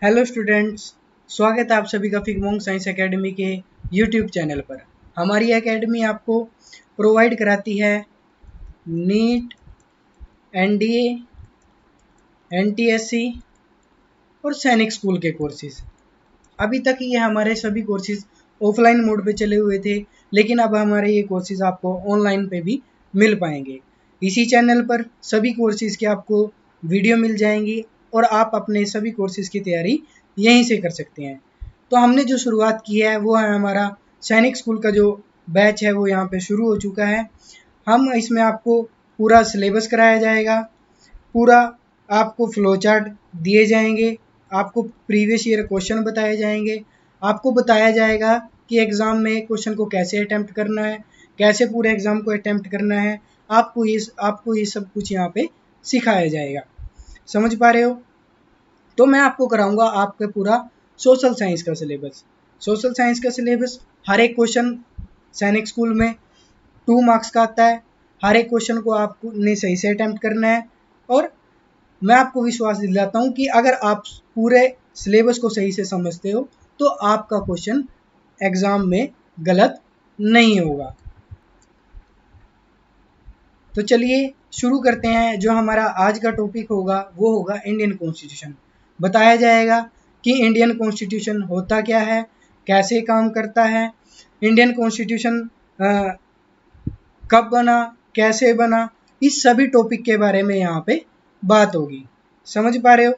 Hello students, स्वागत है आप सभी का फिगमोंग साइंस एकेडमी के यूट्यूब चैनल पर। हमारी एकेडमी आपको प्रोवाइड कराती है नीट, एनडीए, एनटीएससी और सैनिक स्कूल के कोर्सेज। अभी तक ये हमारे सभी कोर्सेज ऑफलाइन मोड पे चले हुए थे, लेकिन अब हमारे ये कोर्सेज आपको ऑनलाइन पे भी मिल पाएंगे। इसी चैनल पर सभी कोर्सेज के आपको वीडियो मिल जाएंगी और आप अपने सभी कोर्सेज की तैयारी यहीं से कर सकते हैं। तो हमने जो शुरुआत की है वो है हमारा सैनिक स्कूल का जो बैच है वो यहाँ पे शुरू हो चुका है। हम इसमें आपको पूरा सिलेबस कराया जाएगा, पूरा आपको फ्लो चार्ट दिए जाएंगे, आपको प्रीवियस ईयर क्वेश्चन बताए जाएंगे, आपको बताया जाएगा कि एग्ज़ाम में क्वेश्चन को कैसे अटैम्प्ट करना है, कैसे पूरे एग्ज़ाम को अटैम्प्ट करना है। आपको ये सब कुछ यहाँ पे सिखाया जाएगा। समझ पा रहे हो? तो मैं आपको कराऊंगा आपका पूरा सोशल साइंस का सिलेबस। सोशल साइंस का सिलेबस, हर एक क्वेश्चन सैनिक स्कूल में 2 मार्क्स का आता है। हर एक क्वेश्चन को आपने सही से अटैम्प्ट करना है और मैं आपको विश्वास दिलाता हूँ कि अगर आप पूरे सिलेबस को सही से समझते हो तो आपका क्वेश्चन एग्ज़ाम में गलत नहीं होगा। तो चलिए शुरू करते हैं। जो हमारा आज का टॉपिक होगा वो होगा इंडियन कॉन्स्टिट्यूशन। बताया जाएगा कि इंडियन कॉन्स्टिट्यूशन होता क्या है, कैसे काम करता है, इंडियन कॉन्स्टिट्यूशन कब बना, कैसे बना, इस सभी टॉपिक के बारे में यहाँ पे बात होगी। समझ पा रहे हो?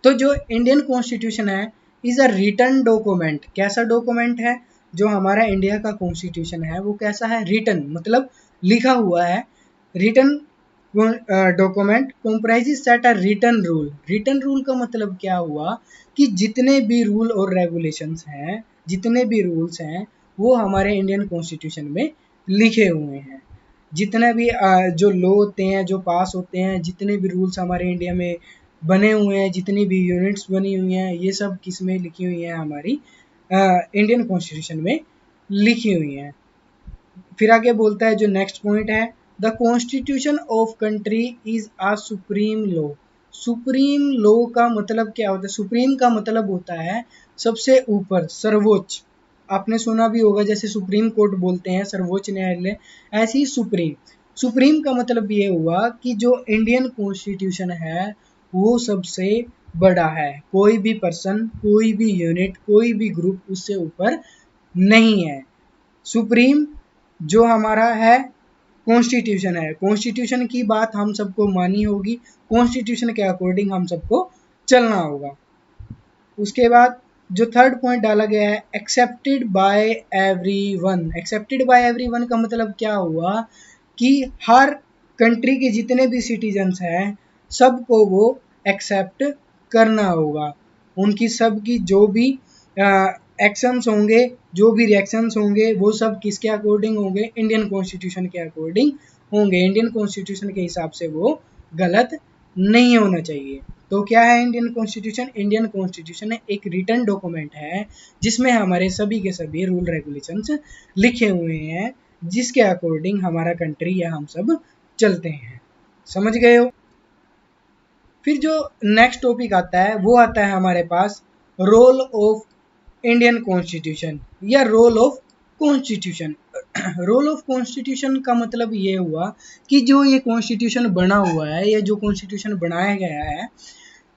तो जो इंडियन कॉन्स्टिट्यूशन है इज़ अ रिटन डॉक्यूमेंट। कैसा डॉक्यूमेंट है? जो हमारा इंडिया का कॉन्स्टिट्यूशन है वो कैसा है? रिटन मतलब लिखा हुआ है। Written document comprises set a written rule. Written rule का मतलब क्या हुआ कि जितने भी रूल और रेगुलेशंस हैं, जितने भी रूल्स हैं वो हमारे इंडियन कॉन्स्टिट्यूशन में लिखे हुए हैं। जितने भी जो लॉ होते हैं, जो पास होते हैं, जितने भी रूल्स हमारे इंडिया में बने हुए हैं, जितनी भी यूनिट्स बनी हुई हैं, ये सब किस में लिखी हुई हैं? हमारी इंडियन कॉन्स्टिट्यूशन में लिखी हुई हैं। फिर आगे बोलता है जो नेक्स्ट पॉइंट है, the constitution of country is a supreme law. Supreme law का मतलब क्या होता है? सुप्रीम का मतलब होता है सबसे ऊपर, सर्वोच्च। आपने सुना भी होगा जैसे सुप्रीम कोर्ट बोलते हैं, सर्वोच्च न्यायालय, ऐसे ही सुप्रीम। सुप्रीम का मतलब ये हुआ कि जो इंडियन कॉन्स्टिट्यूशन है वो सबसे बड़ा है। कोई भी पर्सन, कोई भी यूनिट, कोई भी ग्रुप उससे ऊपर नहीं है। सुप्रीम जो हमारा है कॉन्स्टिट्यूशन है। कॉन्स्टिट्यूशन की बात हम सबको मानी होगी, कॉन्स्टिट्यूशन के अकॉर्डिंग हम सबको चलना होगा। उसके बाद जो थर्ड पॉइंट डाला गया है, accepted by everyone. Accepted by everyone का मतलब क्या हुआ कि हर कंट्री के जितने भी सिटीजन्स हैं सबको वो एक्सेप्ट करना होगा। उनकी सबकी जो भी एक्शंस होंगे, जो भी रिएक्शंस होंगे, वो सब किसके अकॉर्डिंग होंगे? इंडियन कॉन्स्टिट्यूशन के अकॉर्डिंग होंगे। इंडियन कॉन्स्टिट्यूशन के हिसाब से वो गलत नहीं होना चाहिए। तो क्या है इंडियन कॉन्स्टिट्यूशन? इंडियन कॉन्स्टिट्यूशन एक रिटन डॉक्यूमेंट है जिसमें हमारे सभी के सभी रूल रेगुलेशंस लिखे हुए हैं, जिसके अकॉर्डिंग हमारा कंट्री या हम सब चलते हैं। समझ गए हो? फिर जो नेक्स्ट टॉपिक आता है वो आता है हमारे पास रोल ऑफ इंडियन कॉन्स्टिट्यूशन या role of constitution. Role of constitution का मतलब ये हुआ कि जो ये कॉन्स्टिट्यूशन बना हुआ है या जो कॉन्स्टिट्यूशन बनाया गया है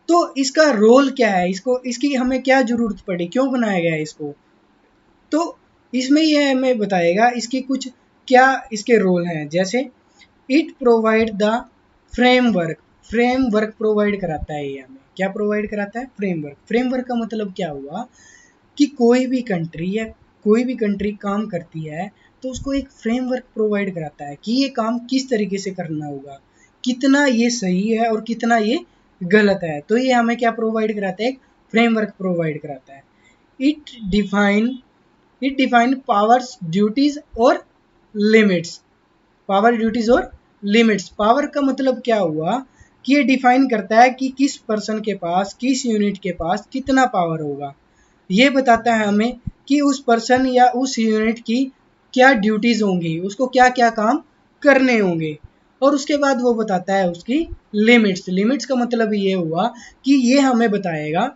तो इसका रोल क्या है, इसको इसकी हमें क्या जरूरत पड़ी, क्यों बनाया गया है इसको। तो इसमें ये हमें बताएगा इसके कुछ क्या इसके रोल हैं। जैसे it provide the framework. Framework provide कराता है ये हमें। क्या प्रोवाइड कराता है? फ्रेमवर्क। फ्रेमवर्क का मतलब क्या हुआ कि कोई भी कंट्री या कोई भी कंट्री काम करती है तो उसको एक फ्रेमवर्क प्रोवाइड कराता है कि ये काम किस तरीके से करना होगा, कितना ये सही है और कितना ये गलत है। तो ये हमें क्या प्रोवाइड कराता है? एक फ्रेमवर्क प्रोवाइड कराता है। It define it define powers, duties और लिमिट्स। पावर, ड्यूटीज और लिमिट्स। पावर का मतलब क्या हुआ कि ये डिफाइन करता है कि किस पर्सन के पास, किस यूनिट के पास कितना पावर होगा। ये बताता है हमें कि उस पर्सन या उस यूनिट की क्या ड्यूटीज़ होंगी, उसको क्या क्या काम करने होंगे। और उसके बाद वो बताता है उसकी लिमिट्स। लिमिट्स का मतलब ये हुआ कि ये हमें बताएगा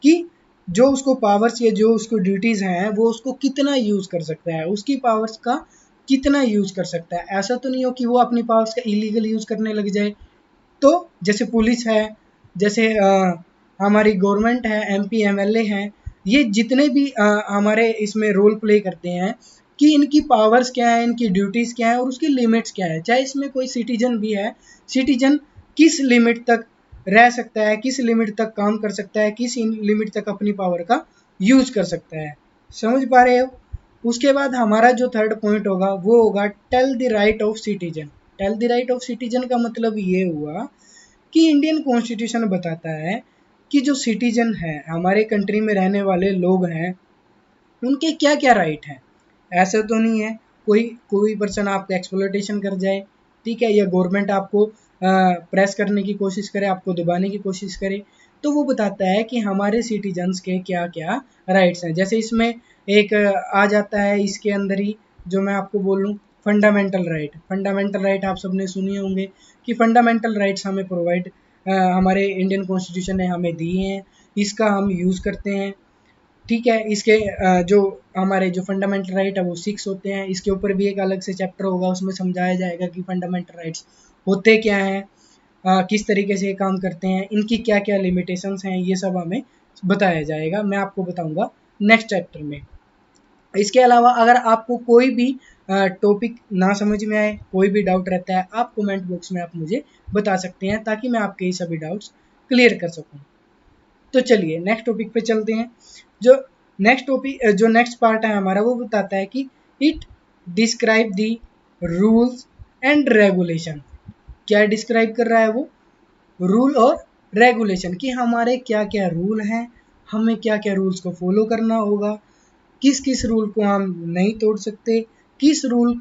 कि जो उसको पावर्स या जो उसको ड्यूटीज़ हैं वो उसको कितना यूज़ कर सकता है, उसकी पावर्स का कितना यूज़ कर सकता है। ऐसा तो नहीं हो कि वो अपनी पावर्स का इलीगल यूज़ करने लग जाए। तो जैसे पुलिस है, जैसे हमारी गवर्नमेंट है, एमपी एमएलए हैं, ये जितने भी हमारे इसमें रोल प्ले करते हैं कि इनकी पावर्स क्या है, इनकी ड्यूटीज़ क्या है और उसकी लिमिट्स क्या है। चाहे इसमें कोई सिटीजन भी है, सिटीजन किस लिमिट तक रह सकता है, किस लिमिट तक काम कर सकता है, किस लिमिट तक अपनी पावर का यूज़ कर सकता है। समझ पा रहे हो? उसके बाद हमारा जो थर्ड पॉइंट होगा वो होगा tell the right of citizen. Tell the right of citizen का मतलब ये हुआ कि इंडियन कॉन्स्टिट्यूशन बताता है कि जो सिटीजन है, हमारे कंट्री में रहने वाले लोग हैं, उनके क्या क्या राइट हैं। ऐसा तो नहीं है कोई कोई पर्सन आपका एक्सप्लॉयटेशन कर जाए, ठीक है, या गवर्नमेंट आपको प्रेस करने की कोशिश करे, आपको दबाने की कोशिश करे। तो वो बताता है कि हमारे सिटीजन्स के क्या क्या राइट्स हैं। जैसे इसमें एक आ जाता है इसके अंदर ही, जो मैं आपको बोलूँ, फंडामेंटल राइट। फंडामेंटल राइट आप सबने सुने होंगे कि फंडामेंटल राइट्स हमें प्रोवाइड हमारे इंडियन कॉन्स्टिट्यूशन ने हमें दिए हैं, इसका हम यूज़ करते हैं, ठीक है। इसके जो हमारे जो फंडामेंटल राइट है वो 6 होते हैं। इसके ऊपर भी एक अलग से चैप्टर होगा, उसमें समझाया जाएगा कि फंडामेंटल राइट्स होते क्या हैं, किस तरीके से ये काम करते हैं, इनकी क्या क्या लिमिटेशंस हैं, ये सब हमें बताया जाएगा। मैं आपको बताऊंगा नेक्स्ट चैप्टर में। इसके अलावा अगर आपको कोई भी टॉपिक ना समझ में आए, कोई भी डाउट रहता है, आप कमेंट बॉक्स में आप मुझे बता सकते हैं ताकि मैं आपके ये सभी डाउट्स क्लियर कर सकूं। तो चलिए नेक्स्ट टॉपिक पे चलते हैं। जो जो नेक्स्ट पार्ट है हमारा, वो बताता है कि it describe the rules and regulation. क्या डिस्क्राइब कर रहा है वो? रूल और रेगुलेशन, कि हमारे क्या क्या रूल हैं, हमें क्या क्या रूल्स को फॉलो करना होगा, किस किस रूल को हम नहीं तोड़ सकते, किस रूल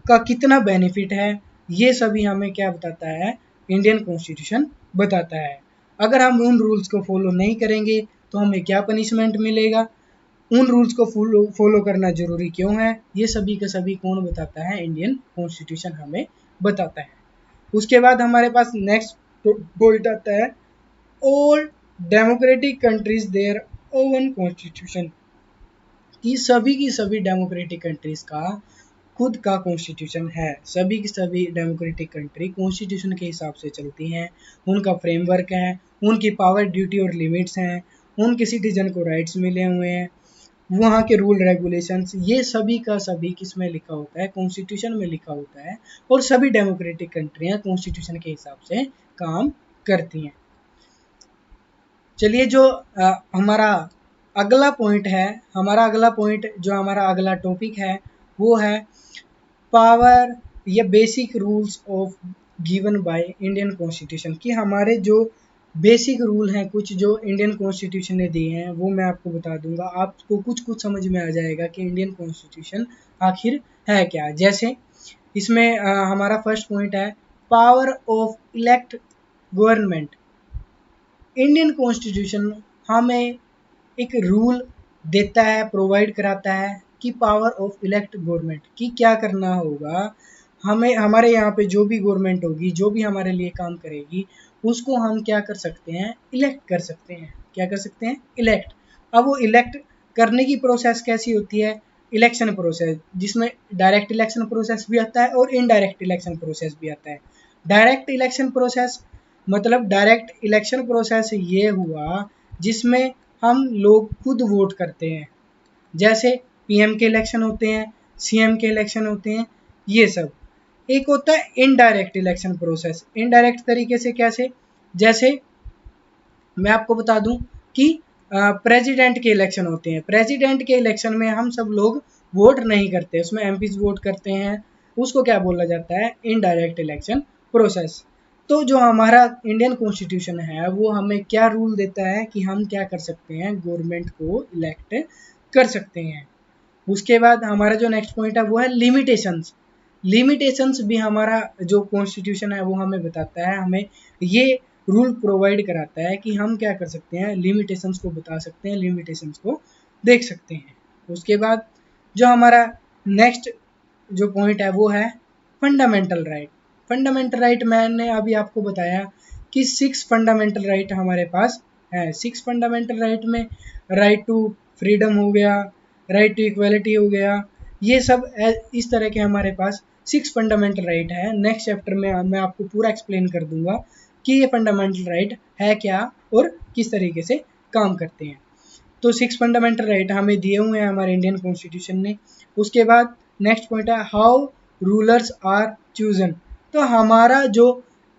का कितना बेनिफिट है, ये सभी हमें क्या बताता है, इंडियन कॉन्स्टिट्यूशन बताता है। अगर हम उन रूल्स को फॉलो नहीं करेंगे तो हमें क्या पनिशमेंट मिलेगा, उन रूल्स को फॉलो करना जरूरी क्यों है, ये सभी का सभी कौन बताता है, इंडियन कॉन्स्टिट्यूशन हमें बताता है। उसके बाद हमारे पास नेक्स्ट पॉइंट आता है, all democratic countries their own constitution, कि सभी की सभी डेमोक्रेटिक कंट्रीज का खुद का कॉन्स्टिट्यूशन है। सभी की सभी डेमोक्रेटिक कंट्री कॉन्स्टिट्यूशन के हिसाब से चलती हैं, उनका फ्रेमवर्क है, उनकी पावर, ड्यूटी और लिमिट्स हैं, उनके सिटीजन को राइट्स मिले हुए हैं, वहाँ के रूल रेगुलेशंस, ये सभी का सभी किस में लिखा होता है, कॉन्स्टिट्यूशन में लिखा होता है। और सभी डेमोक्रेटिक कंट्रियाँ कॉन्स्टिट्यूशन के हिसाब से काम करती हैं। चलिए जो हमारा अगला पॉइंट है, हमारा अगला पॉइंट जो हमारा अगला टॉपिक है वो है पावर या basic rules of given by Indian constitution, कि हमारे जो बेसिक रूल हैं कुछ जो इंडियन कॉन्स्टिट्यूशन ने दिए हैं वो मैं आपको बता दूंगा। आपको कुछ कुछ समझ में आ जाएगा कि इंडियन कॉन्स्टिट्यूशन आखिर है क्या। जैसे इसमें हमारा फर्स्ट पॉइंट है power of elect government. Indian constitution हमें एक रूल देता है, प्रोवाइड कराता है कि पावर ऑफ इलेक्ट गवर्नमेंट, कि क्या करना होगा हमें, हमारे यहाँ पे जो भी गवर्नमेंट होगी, जो भी हमारे लिए काम करेगी, उसको हम क्या कर सकते हैं, इलेक्ट कर सकते हैं। क्या कर सकते हैं? इलेक्ट। अब वो इलेक्ट करने की प्रोसेस कैसी होती है? इलेक्शन प्रोसेस, जिसमें डायरेक्ट इलेक्शन प्रोसेस भी आता है और इनडायरेक्ट इलेक्शन प्रोसेस भी आता है। डायरेक्ट इलेक्शन प्रोसेस मतलब डायरेक्ट इलेक्शन प्रोसेस ये हुआ जिसमें हम लोग खुद वोट करते हैं। जैसे पीएम के इलेक्शन होते हैं, सीएम के इलेक्शन होते हैं, ये सब। एक होता है इनडायरेक्ट इलेक्शन प्रोसेस। इनडायरेक्ट तरीके से कैसे? जैसे मैं आपको बता दूं कि प्रेसिडेंट के इलेक्शन होते हैं। प्रेसिडेंट के इलेक्शन में हम सब लोग वोट नहीं करते, उसमें एमपीज वोट करते हैं, उसको क्या बोला जाता है? Indirect election process. तो जो हमारा इंडियन कॉन्स्टिट्यूशन है वो हमें क्या रूल देता है कि हम क्या कर सकते हैं, गवर्नमेंट को इलेक्ट कर सकते हैं। उसके बाद हमारा जो नेक्स्ट पॉइंट है वो है लिमिटेशंस। लिमिटेशंस भी हमारा जो कॉन्स्टिट्यूशन है वो हमें बताता है, हमें ये रूल प्रोवाइड कराता है कि हम क्या कर सकते हैं, लिमिटेशंस को बता सकते हैं, लिमिटेशंस को देख सकते हैं। उसके बाद जो हमारा नेक्स्ट जो पॉइंट है वो है फंडामेंटल राइट। फंडामेंटल राइट मैंने अभी आपको बताया कि 6 फंडामेंटल राइट हमारे पास है। 6 फंडामेंटल राइट में राइट टू फ्रीडम हो गया, राइट टू इक्वलिटी हो गया, ये सब इस तरह के हमारे पास 6 फंडामेंटल राइट है। नेक्स्ट चैप्टर में मैं आपको पूरा एक्सप्लेन कर दूंगा कि ये फंडामेंटल राइट है क्या और किस तरीके से काम करते हैं। तो 6 फंडामेंटल राइट हमें दिए हुए हैं हमारे इंडियन कॉन्स्टिट्यूशन ने। उसके बाद नेक्स्ट पॉइंट है हाउ रूलर्स आर चूजन। तो हमारा जो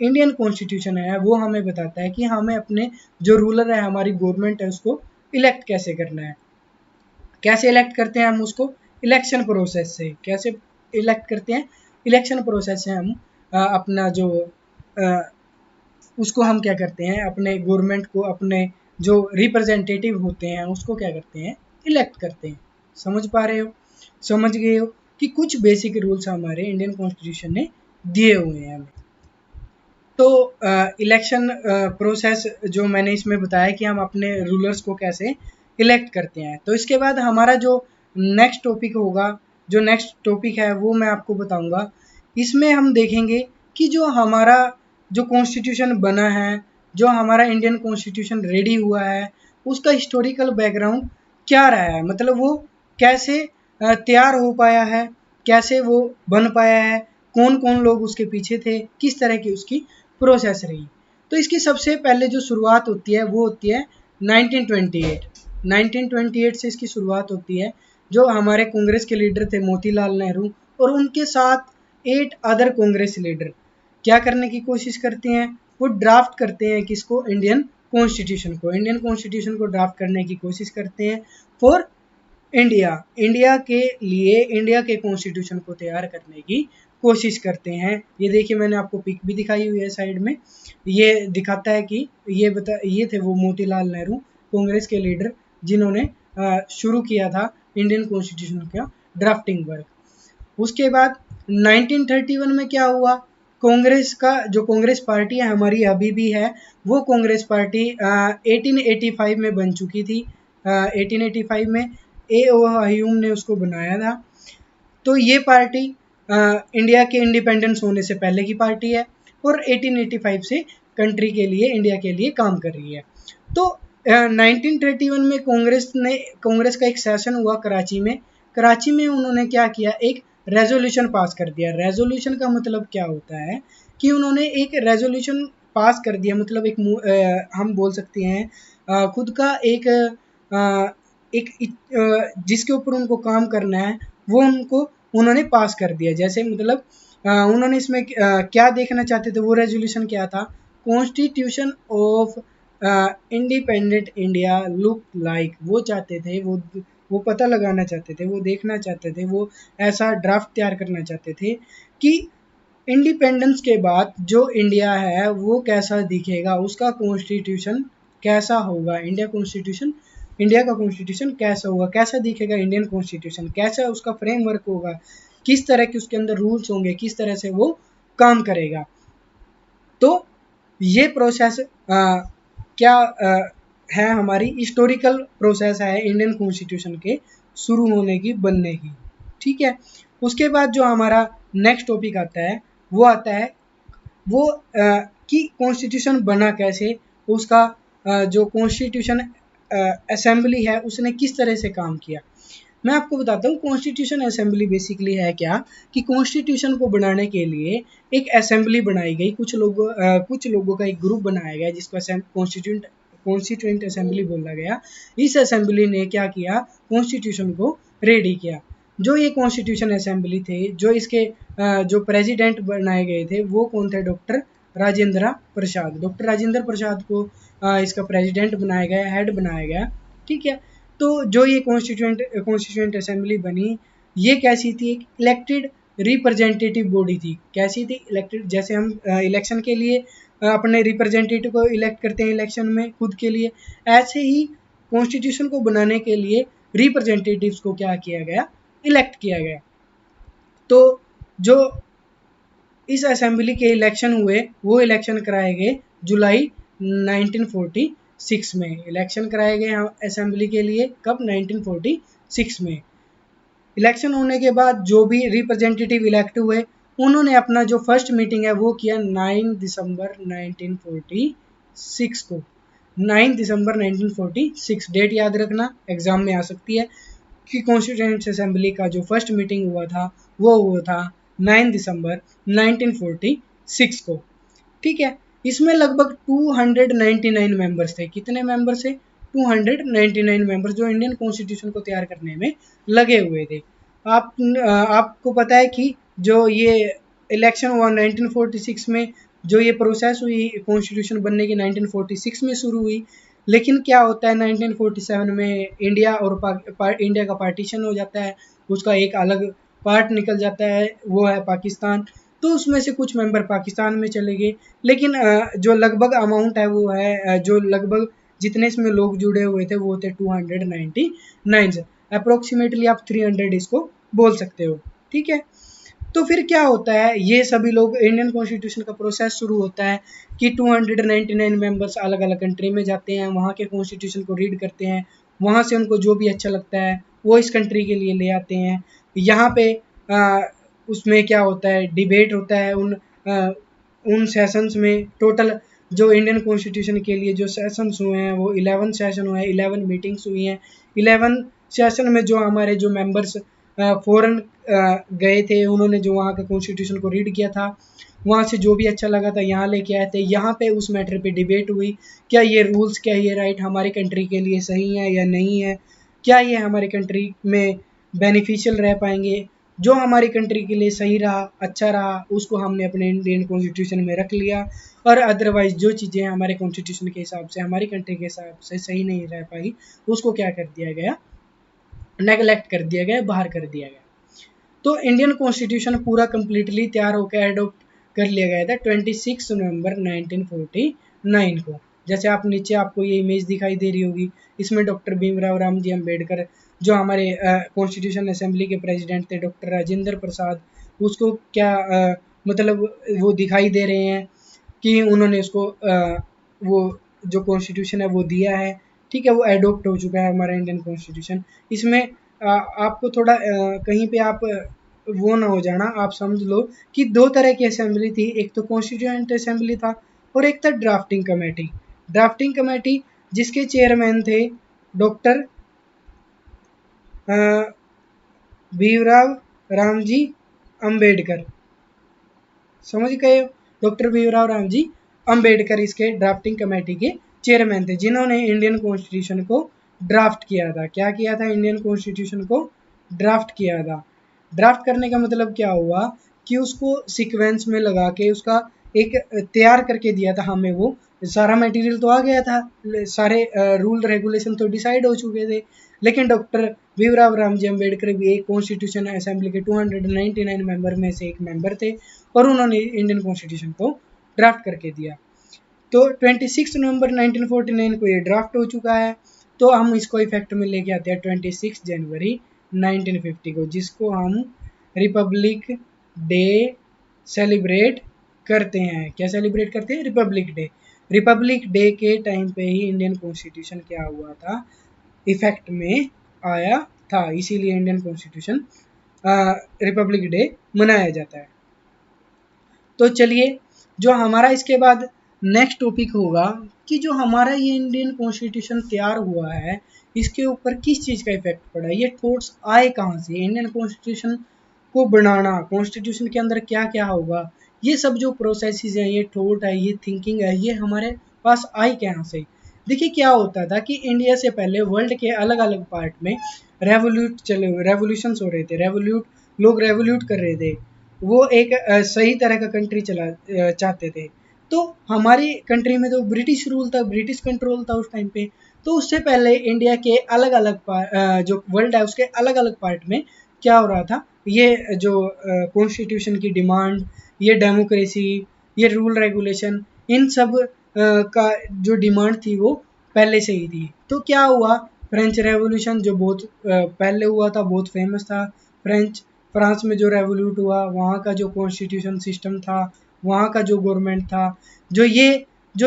इंडियन कॉन्स्टिट्यूशन है वो हमें बताता है कि हमें अपने जो रूलर है, हमारी गवर्नमेंट है, उसको इलेक्ट कैसे करना है। कैसे इलेक्ट करते हैं हम उसको? इलेक्शन प्रोसेस से। कैसे इलेक्ट करते हैं? इलेक्शन प्रोसेस से हम अपना जो उसको हम क्या करते हैं, अपने गवर्नमेंट को, अपने जो रिप्रेजेंटेटिव होते हैं उसको क्या करते हैं, इलेक्ट करते हैं। समझ पा रहे हो? समझ गए हो कि कुछ बेसिक रूल्स हमारे इंडियन कॉन्स्टिट्यूशन ने दिए हुए हैं हमें। तो इलेक्शन प्रोसेस जो मैंने इसमें बताया कि हम अपने रूलर्स को कैसे इलेक्ट करते हैं। तो इसके बाद हमारा जो नेक्स्ट टॉपिक होगा, जो नेक्स्ट टॉपिक है वो मैं आपको बताऊंगा। इसमें हम देखेंगे कि जो हमारा जो कॉन्स्टिट्यूशन बना है, जो हमारा इंडियन कॉन्स्टिट्यूशन रेडी हुआ है, उसका हिस्टोरिकल बैकग्राउंड क्या रहा है, मतलब वो कैसे तैयार हो पाया है, कैसे वो बन पाया है, कौन कौन लोग उसके पीछे थे, किस तरह की उसकी प्रोसेस रही। तो इसकी सबसे पहले जो शुरुआत होती है वो होती है 1928। 1928 से इसकी शुरुआत होती है। जो हमारे कांग्रेस के लीडर थे मोतीलाल नेहरू और उनके साथ 8 अदर कांग्रेस लीडर क्या करने की कोशिश करते हैं, वो ड्राफ्ट करते हैं किसको, इंडियन कॉन्स्टिट्यूशन को। इंडियन कॉन्स्टिट्यूशन को ड्राफ्ट करने की कोशिश करते हैं फॉर इंडिया, इंडिया के लिए, इंडिया के कॉन्स्टिट्यूशन को तैयार करने की कोशिश करते हैं। ये देखिए मैंने आपको पिक भी दिखाई हुई है साइड में, ये दिखाता है कि ये थे वो मोतीलाल नेहरू, कांग्रेस के लीडर, जिन्होंने शुरू किया था इंडियन कॉन्स्टिट्यूशन का ड्राफ्टिंग वर्क। उसके बाद 1931 में क्या हुआ, कांग्रेस का जो कांग्रेस पार्टी है हमारी अभी भी है, वो कांग्रेस पार्टी 1885 में बन चुकी थी। 1885 में A.O. ह्यूम ने उसको बनाया था। तो ये पार्टी इंडिया के इंडिपेंडेंस होने से पहले की पार्टी है और 1885 से कंट्री के लिए, इंडिया के लिए काम कर रही है। तो 1931 में कांग्रेस का एक सेशन हुआ कराची में। कराची में उन्होंने क्या किया, एक रेजोल्यूशन पास कर दिया। रेजोल्यूशन का मतलब क्या होता है कि उन्होंने एक रेजोल्यूशन पास कर दिया, मतलब एक हम बोल सकते हैं खुद का एक जिसके ऊपर उनको काम करना है वो उन्होंने पास कर दिया। जैसे मतलब उन्होंने इसमें क्या देखना चाहते थे, वो रेजोल्यूशन क्या था, constitution of independent India look like, वो चाहते थे, वो पता लगाना चाहते थे, वो देखना चाहते थे, वो ऐसा ड्राफ्ट तैयार करना चाहते थे कि इंडिपेंडेंस के बाद जो इंडिया है वो कैसा दिखेगा, उसका कॉन्स्टिट्यूशन कैसा होगा, इंडिया का कॉन्स्टिट्यूशन कैसा होगा, कैसा दिखेगा इंडियन कॉन्स्टिट्यूशन, कैसा उसका फ्रेमवर्क होगा, किस तरह के उसके अंदर रूल्स होंगे, किस तरह से वो काम करेगा। तो ये प्रोसेस क्या है, हमारी हिस्टोरिकल प्रोसेस है इंडियन कॉन्स्टिट्यूशन के शुरू होने की, बनने की। ठीक है। उसके बाद जो हमारा नेक्स्ट टॉपिक आता है वो आता है वो कि कॉन्स्टिट्यूशन बना कैसे, उसका जो कॉन्स्टिट्यूशन असेंबली है उसने किस तरह से काम किया। मैं आपको बताता हूँ कॉन्स्टिट्यूशन असेंबली बेसिकली है क्या, कि कॉन्स्टिट्यूशन को बनाने के लिए एक असेंबली बनाई गई, कुछ लोगों का एक ग्रुप बनाया गया जिसको कॉन्स्टिट्यूएंट असेंबली बोला गया। इस असेंबली ने क्या किया, कॉन्स्टिट्यूशन को रेडी किया। जो ये कॉन्स्टिट्यूशन असेंबली थे, जो इसके जो प्रेसिडेंट बनाए गए थे वो कौन थे, डॉक्टर राजेंद्र प्रसाद। डॉक्टर राजेंद्र प्रसाद को इसका प्रेसिडेंट बनाया गया, हेड बनाया गया। ठीक है। तो जो ये कॉन्स्टिट्यूएंट असेंबली बनी, ये कैसी थी, एक इलेक्टेड रिप्रेजेंटेटिव बॉडी थी। कैसी थी, इलेक्टेड, जैसे हम इलेक्शन के लिए अपने रिप्रेजेंटेटिव को इलेक्ट करते हैं इलेक्शन में खुद के लिए, ऐसे ही कॉन्स्टिट्यूशन को बनाने के लिए रिप्रेजेंटेटिव्स को क्या किया गया, इलेक्ट किया गया। तो जो इस असेंबली के इलेक्शन हुए वो इलेक्शन कराए गए जुलाई 1946 में। इलेक्शन कराए गए असेंबली के लिए कब, 1946 में। इलेक्शन होने के बाद जो भी रिप्रेजेंटेटिव इलेक्ट हुए उन्होंने अपना जो फर्स्ट मीटिंग है वो किया 9 दिसंबर 1946 को। 9 दिसंबर 1946 डेट याद रखना, एग्जाम में आ सकती है कि कॉन्स्टिट्यूएंट असेंबली का जो फर्स्ट मीटिंग हुआ था वो हुआ था 9 दिसंबर 1946 को। ठीक है, इसमें लगभग 299 मेंबर्स थे। कितने मेंबर्स थे? 299 मेंबर्स जो इंडियन कॉन्स्टिट्यूशन को तैयार करने में लगे हुए थे। आपको पता है कि जो ये इलेक्शन हुआ 1946 में, जो ये प्रोसेस हुई कॉन्स्टिट्यूशन बनने की 1946 में शुरू हुई, लेकिन क्या होता है 1947 में इंडिया और इंडिया का पार्टीशन हो जाता है, उसका एक अलग पार्ट निकल जाता है, वो है पाकिस्तान। तो उसमें से कुछ मेंबर पाकिस्तान में चले गए, लेकिन जो लगभग अमाउंट है वो है जो लगभग जितने इसमें लोग जुड़े हुए थे वो थे 299 अप्रोक्सीमेटली आप 300 इसको बोल सकते हो। ठीक है, तो फिर क्या होता है, ये सभी लोग इंडियन कॉन्स्टिट्यूशन का प्रोसेस शुरू होता है कि 299 मेंबर्स अलग अलग कंट्री में जाते हैं, वहाँ के कॉन्स्टिट्यूशन को रीड करते हैं, वहाँ से उनको जो भी अच्छा लगता है वो इस कंट्री के लिए ले आते हैं। यहाँ पे उसमें क्या होता है, डिबेट होता है उन सेशंस में। टोटल जो इंडियन कॉन्स्टिट्यूशन के लिए जो सेशंस हुए हैं वो 11 सेशन हुए हैं, 11 मीटिंग्स हुई हैं। 11 सेशन में जो हमारे जो मेंबर्स फॉरेन गए थे, उन्होंने जो वहाँ के कॉन्स्टिट्यूशन को रीड किया था, वहाँ से जो भी अच्छा लगा था यहाँ लेके आए थे। यहाँ पे उस मैटर पे डिबेट हुई, क्या ये रूल्स, क्या ये राइट हमारी कंट्री के लिए सही है या नहीं है, क्या ये हमारी कंट्री में बेनिफिशियल रह पाएंगे। जो हमारी कंट्री के लिए सही रहा, अच्छा रहा, उसको हमने अपने इंडियन कॉन्स्टिट्यूशन में रख लिया, और अदरवाइज जो चीज़ें हमारे कॉन्स्टिट्यूशन के हिसाब से, हमारी कंट्री के हिसाब से सही नहीं रह पाई, उसको क्या कर दिया गया, नेगलेक्ट कर दिया गया, बाहर कर दिया गया। तो इंडियन कॉन्स्टिट्यूशन पूरा कम्प्लीटली तैयार होकर एडोप्ट कर लिया गया था 26 नवंबर 1949 को। जैसे आप नीचे आपको ये इमेज दिखाई दे रही होगी, इसमें डॉक्टर भीमराव रामजी अम्बेडकर जो हमारे कॉन्स्टिट्यूशन असेंबली के प्रेसिडेंट थे, डॉक्टर राजेंद्र प्रसाद, उसको क्या मतलब वो दिखाई दे रहे हैं कि उन्होंने उसको वो जो कॉन्स्टिट्यूशन है वो दिया है। ठीक है, वो एडोप्ट हो चुका है हमारा इंडियन कॉन्स्टिट्यूशन। इसमें आपको थोड़ा कहीं पे आप वो ना हो जाना, आप समझ लो कि दो तरह की असेंबली थी, एक तो कॉन्स्टिट्यूएंट असेंबली था और एक था ड्राफ्टिंग कमेटी। ड्राफ्टिंग कमेटी जिसके चेयरमैन थे डॉक्टर भीमराव रामजी अम्बेडकर। समझ गए? डॉक्टर भीमराव रामजी अम्बेडकर इसके ड्राफ्टिंग कमेटी के चेयरमैन थे, जिन्होंने इंडियन कॉन्स्टिट्यूशन को ड्राफ्ट किया था। क्या किया था? इंडियन कॉन्स्टिट्यूशन को ड्राफ्ट किया था। ड्राफ्ट करने का मतलब क्या हुआ कि उसको सीक्वेंस में लगा के उसका एक तैयार करके दिया था हमें। वो सारा मटेरियल तो आ गया था, सारे रूल रेगुलेशन तो डिसाइड हो चुके थे, लेकिन डॉक्टर भीमराव रामजी अम्बेडकर भी एक कॉन्स्टिट्यूशन असेंबली के 299 मेंबर में से एक मेंबर थे, और उन्होंने इंडियन कॉन्स्टिट्यूशन को ड्राफ्ट करके दिया। तो 26 नवंबर 1949 को ये ड्राफ्ट हो चुका है। तो हम इसको इफेक्ट में लेके आते हैं 26 जनवरी 1950 को, जिसको हम रिपब्लिक डे सेलिब्रेट करते हैं। क्या सेलिब्रेट करते हैं? Republic day. रिपब्लिक डे के टाइम पे ही इंडियन कॉन्स्टिट्यूशन क्या हुआ था, इफेक्ट में आया था, इसीलिए इंडियन कॉन्स्टिट्यूशन रिपब्लिक डे मनाया जाता है। तो चलिए, जो हमारा इसके बाद नेक्स्ट टॉपिक होगा कि जो हमारा ये इंडियन कॉन्स्टिट्यूशन तैयार हुआ है, इसके ऊपर किस चीज़ का इफेक्ट पड़ा, ये थॉट्स आए कहाँ से, इंडियन कॉन्स्टिट्यूशन को बनाना, कॉन्स्टिट्यूशन के अंदर क्या क्या होगा, ये सब जो प्रोसेसेस हैं, ये थॉट है, ये थिंकिंग है, ये हमारे पास आई कहाँ से। देखिए क्या होता था कि इंडिया से पहले वर्ल्ड के अलग अलग पार्ट में रेवोल्यूशंस हो रहे थे, लोग रेवोल्यूट कर रहे थे, वो एक सही तरह का कंट्री चाहते थे। तो हमारी कंट्री में तो ब्रिटिश रूल था, ब्रिटिश कंट्रोल था उस टाइम पे। तो उससे पहले इंडिया के अलग अलग जो वर्ल्ड है उसके अलग अलग पार्ट में क्या हो रहा था, ये जो कॉन्स्टिट्यूशन की डिमांड, ये डेमोक्रेसी, ये रूल रेगुलेशन, इन सब का जो डिमांड थी वो पहले से ही थी। तो क्या हुआ, फ्रेंच रेवोल्यूशन जो बहुत पहले हुआ था, बहुत फेमस था। फ्रांस में जो रेवोल्यूट हुआ, वहाँ का जो कॉन्स्टिट्यूशन सिस्टम था, वहाँ का जो गवर्नमेंट था, जो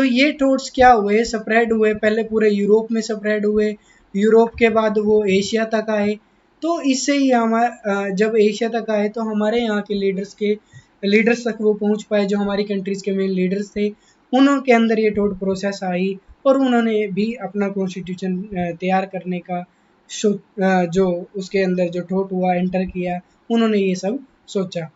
ये थॉट्स क्या हुए, स्प्रेड हुए, पहले पूरे यूरोप में स्प्रेड हुए, यूरोप के बाद वो एशिया तक आए। तो इससे ही जब एशिया तक आए तो हमारे यहाँ के लीडर्स के लीडर्स तक वो पहुंच पाए, जो हमारी कंट्रीज़ के मेन लीडर्स थे, उनके अंदर ये थॉट प्रोसेस आई और उन्होंने भी अपना कॉन्स्टिट्यूशन तैयार करने का जो उसके अंदर जो थॉट हुआ, एंटर किया, उन्होंने ये सब सोचा।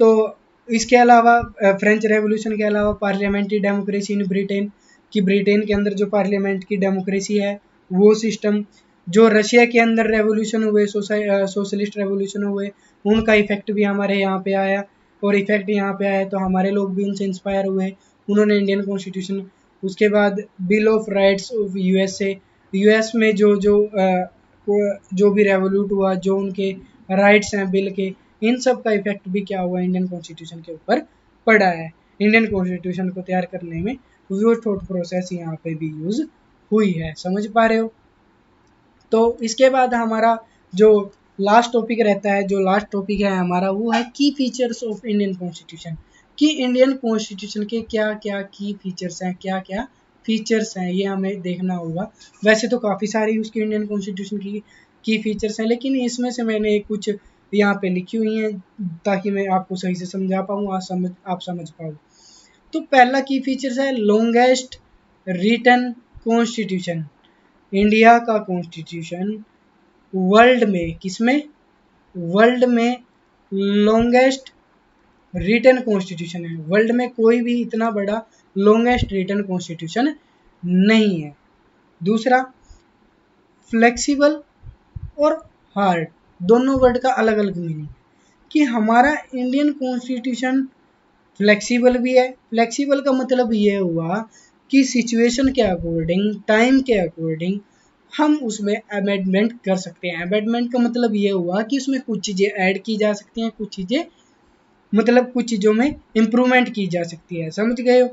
तो इसके अलावा फ्रेंच रेवोल्यूशन के अलावा पार्लियामेंट्री डेमोक्रेसी इन ब्रिटेन, कि ब्रिटेन के अंदर जो पार्लियामेंट की डेमोक्रेसी है वो सिस्टम, जो रशिया के अंदर रेवोल्यूशन हुए, सोशलिस्ट रेवोल्यूशन हुए, उनका इफेक्ट भी हमारे यहाँ पे आया, और इफेक्ट यहाँ पे आया तो हमारे लोग भी उनसे इंस्पायर हुए, उन्होंने इंडियन कॉन्स्टिट्यूशन। उसके बाद bill of rights of USA, US में जो भी रेवोल्यूट हुआ, जो उनके राइट्स हैं बिल के, इन सब का इफेक्ट भी क्या हुआ, इंडियन कॉन्स्टिट्यूशन के ऊपर पड़ा है। इंडियन कॉन्स्टिट्यूशन को तैयार करने में वो थॉट प्रोसेस यहाँ पे भी यूज हुई है। समझ पा रहे हो? तो इसके बाद हमारा जो लास्ट टॉपिक रहता है, जो लास्ट टॉपिक है हमारा, वो है की फीचर्स ऑफ इंडियन कॉन्स्टिट्यूशन, कि इंडियन कॉन्स्टिट्यूशन के क्या क्या की फीचर्स हैं, क्या क्या फीचर्स हैं, ये हमें देखना होगा। वैसे तो काफ़ी सारी उसकी इंडियन कॉन्स्टिट्यूशन की फीचर्स हैं, लेकिन इसमें से मैंने कुछ यहाँ पे लिखी हुई हैं ताकि मैं आपको सही से समझा पाऊँ, आप समझ पाओ। तो पहला की फीचर्स है लॉन्गेस्ट रिटन कॉन्स्टिट्यूशन। इंडिया का कॉन्स्टिट्यूशन वर्ल्ड में, किसमें, वर्ल्ड में लॉन्गेस्ट रिटन कॉन्स्टिट्यूशन है। वर्ल्ड में कोई भी इतना बड़ा लॉन्गेस्ट रिटन कॉन्स्टिट्यूशन नहीं है। दूसरा, फ्लेक्सिबल और हार्ड, दोनों वर्ड का अलग अलग मीनिंग, कि हमारा इंडियन कॉन्स्टिट्यूशन फ्लेक्सिबल भी है। फ्लेक्सिबल का मतलब ये हुआ कि सिचुएशन के अकॉर्डिंग, टाइम के अकॉर्डिंग हम उसमें अमेंडमेंट कर सकते हैं। अमेंडमेंट का मतलब ये हुआ कि उसमें कुछ चीज़ें ऐड की जा सकती हैं, कुछ चीज़ें मतलब कुछ चीज़ों में इम्प्रूवमेंट की जा सकती है। समझ गए हो?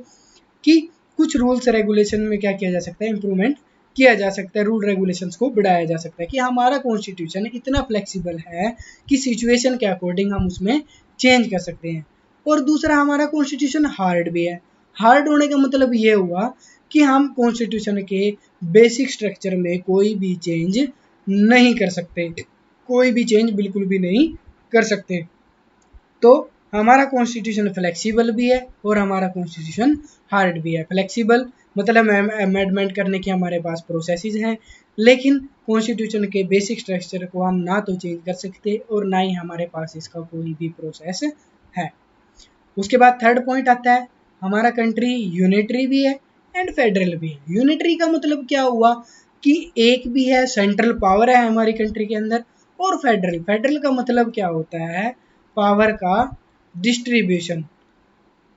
कि कुछ रूल्स रेगुलेशन में क्या किया जा सकता है, इम्प्रूवमेंट किया जा सकता है, रूल रेगुलेशंस को बढ़ाया जा सकता है। कि हमारा कॉन्स्टिट्यूशन इतना फ्लेक्सिबल है कि सिचुएशन के अकॉर्डिंग हम उसमें चेंज कर सकते हैं। और दूसरा, हमारा कॉन्स्टिट्यूशन हार्ड भी है। हार्ड होने का मतलब ये हुआ कि हम कॉन्स्टिट्यूशन के बेसिक स्ट्रक्चर में कोई भी चेंज नहीं कर सकते, कोई भी चेंज बिल्कुल भी नहीं कर सकते। तो हमारा कॉन्स्टिट्यूशन फ्लेक्सिबल भी है और हमारा कॉन्स्टिट्यूशन हार्ड भी है। फ्लेक्सिबल मतलब अमेंडमेंट करने के हमारे पास प्रोसेसेस हैं, लेकिन कॉन्स्टिट्यूशन के बेसिक स्ट्रक्चर को हम ना तो चेंज कर सकते और ना ही हमारे पास इसका कोई भी प्रोसेस है। उसके बाद थर्ड पॉइंट आता है, हमारा कंट्री यूनिटरी भी है एंड फेडरल भी है। यूनिटरी का मतलब क्या हुआ कि एक भी है, सेंट्रल पावर है हमारी कंट्री के अंदर, और फेडरल, फेडरल का मतलब क्या होता है, पावर का डिस्ट्रीब्यूशन।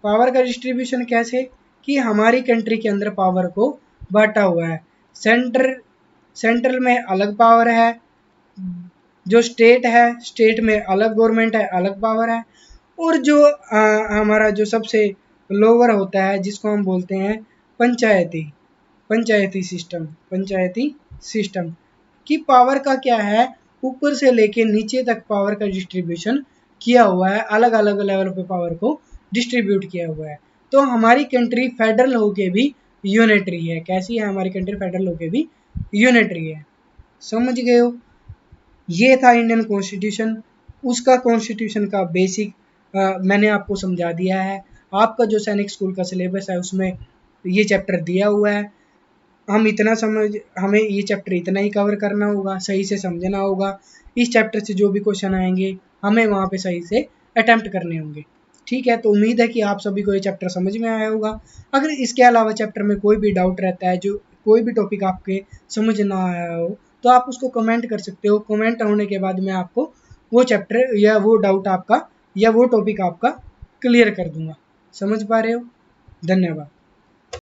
पावर का डिस्ट्रीब्यूशन कैसे, कि हमारी कंट्री के अंदर पावर को बांटा हुआ है। सेंट्रल में अलग पावर है, जो स्टेट है, स्टेट में अलग गवर्नमेंट है, अलग पावर है, और जो हमारा जो सबसे लोअर होता है जिसको हम बोलते हैं पंचायती सिस्टम की पावर का क्या है, ऊपर से लेके नीचे तक पावर का डिस्ट्रीब्यूशन किया हुआ है, अलग अलग लेवल पे पावर को डिस्ट्रीब्यूट किया हुआ है। तो हमारी कंट्री फेडरल होके भी यूनिटरी है। कैसी है हमारी कंट्री, फेडरल होके भी यूनिटरी है। समझ गए हो? ये था इंडियन कॉन्स्टिट्यूशन, उसका कॉन्स्टिट्यूशन का बेसिक मैंने आपको समझा दिया है। आपका जो सैनिक स्कूल का सिलेबस है उसमें ये चैप्टर दिया हुआ है। हमें ये चैप्टर इतना ही कवर करना होगा, सही से समझना होगा। इस चैप्टर से जो भी क्वेश्चन आएंगे हमें वहाँ पे सही से अटेम्प्ट करने होंगे। ठीक है, तो उम्मीद है कि आप सभी को ये चैप्टर समझ में आया होगा। अगर इसके अलावा चैप्टर में कोई भी डाउट रहता है, जो कोई भी टॉपिक आपके समझ ना आया हो, तो आप उसको कमेंट कर सकते हो। कमेंट होने के बाद मैं आपको वो चैप्टर या वो डाउट आपका या वो टॉपिक आपका क्लियर कर दूंगा। समझ पा रहे हो? धन्यवाद।